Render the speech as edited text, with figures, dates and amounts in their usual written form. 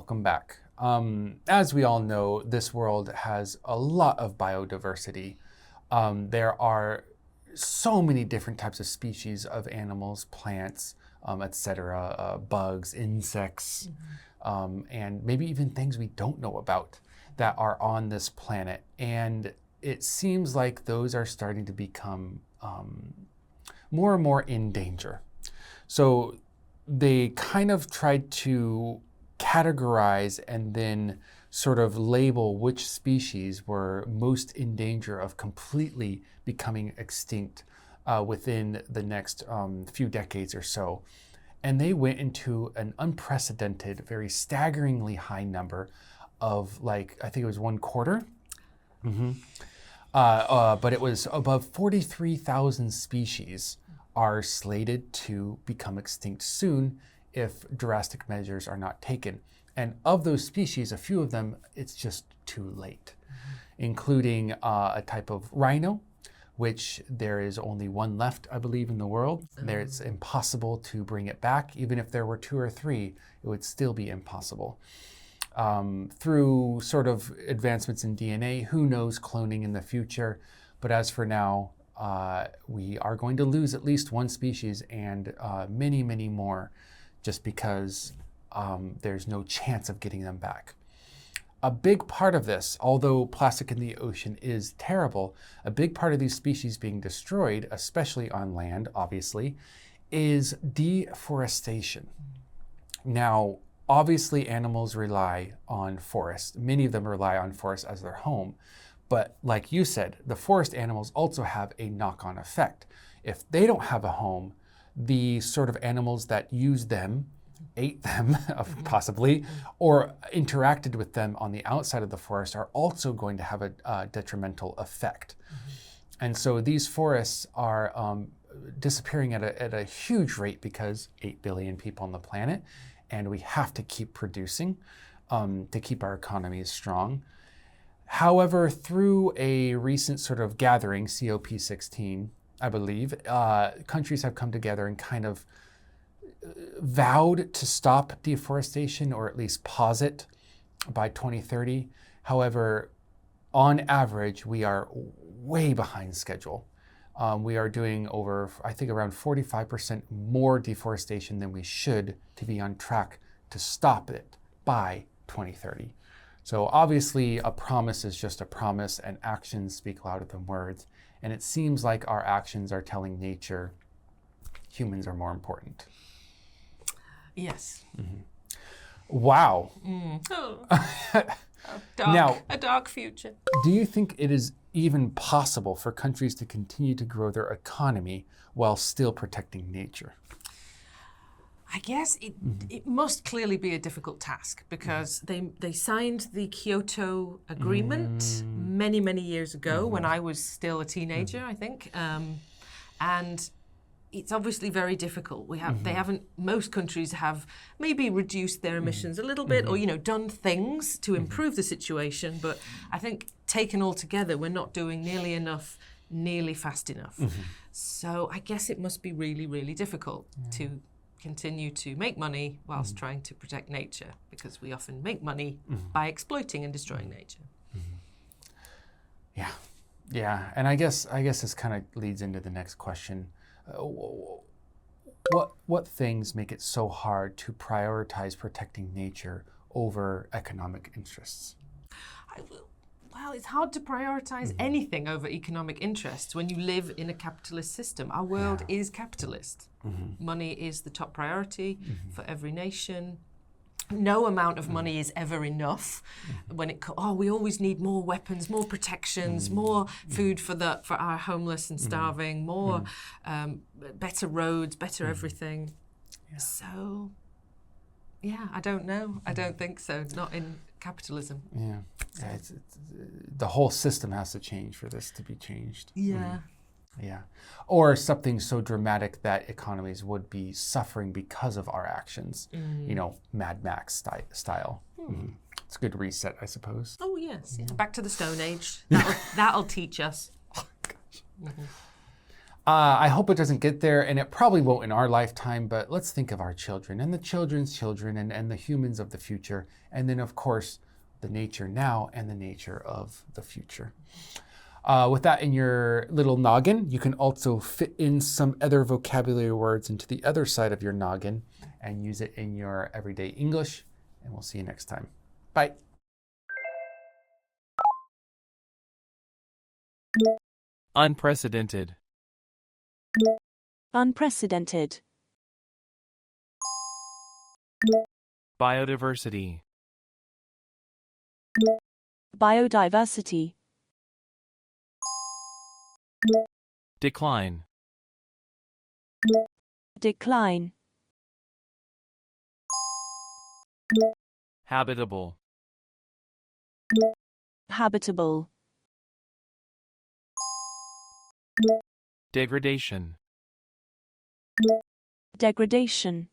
welcome back. As we all know, this world has a lot of biodiversity. There are so many different types of species of animals, plants, etc., bugs, insects, and maybe even things we don't know about that are on this planet. And it seems like those are starting to become more and more in danger. So they kind of tried to categorize and then sort of label which species were most in danger of completely becoming extinct within the next few decades or so. And they went into an unprecedented, very staggeringly high number of, like, I think it was 1/4. But it was above 43,000 species are slated to become extinct soon if drastic measures are not taken. And of those species, a few of them, it's just too late, including a type of rhino, which there is only one left, I believe, in the world. It's impossible to bring it back. Even if there were 2 or 3, it would still be impossible. Through sort of advancements in DNA, who knows cloning in the future. But as for now, we are going to lose at least one species and many, many more just because there's no chance of getting them back. A big part of this, although plastic in the ocean is terrible, a big part of these species being destroyed, especially on land, obviously, is deforestation. Now, obviously, animals rely on forests. Many of them rely on forests as their home. But like you said, the forest animals also have a knock-on effect. If they don't have a home, the sort of animals that use them, ate them possibly, or interacted with them on the outside of the forest are also going to have a detrimental effect. And so these forests are disappearing at a huge rate because 8 billion people on the planet, and we have to keep producing to keep our economies strong. However, through a recent sort of gathering, COP16, I believe, countries have come together and kind of vowed to stop deforestation or at least pause it by 2030. However, on average, we are way behind schedule. We are doing over, I think, around 45% more deforestation than we should to be on track to stop it by 2030. So obviously, a promise is just a promise, and actions speak louder than words. And it seems like our actions are telling nature humans are more important. Yes. Wow. A dark future. Do you think it is even possible for countries to continue to grow their economy while still protecting nature? I guess it must clearly be a difficult task because they signed the Kyoto Agreement many, many years ago when I was still a teenager, I think. And it's obviously very difficult. Most countries have maybe reduced their emissions a little bit or, done things to improve the situation. But I think taken all together, we're not doing nearly enough, nearly fast enough. So I guess it must be really, really difficult to continue to make money whilst trying to protect nature, because we often make money by exploiting and destroying nature. Yeah, and I guess this kind of leads into the next question. What things make it so hard to prioritize protecting nature over economic interests? Well, it's hard to prioritize anything over economic interests when you live in a capitalist system. Our world is capitalist. Money is the top priority for every nation. No amount of money is ever enough. When we always need more weapons, more protections, more food for our homeless and starving, more better roads, better everything. So, I don't know. I don't think so. Not in capitalism. It's the whole system has to change for this to be changed. Or something so dramatic that economies would be suffering because of our actions. Mad Max style. It's a good reset, I suppose. Oh yes, back to the Stone Age. That'll teach us. I hope it doesn't get there, and it probably won't in our lifetime, but let's think of our children and the children's children and the humans of the future. And then, of course, the nature now and the nature of the future. With that in your little noggin, you can also fit in some other vocabulary words into the other side of your noggin and use it in your everyday English. And we'll see you next time. Bye. Unprecedented. Unprecedented. Biodiversity. Biodiversity. Decline. Decline. Habitable. Habitable. Degradation. Degradation.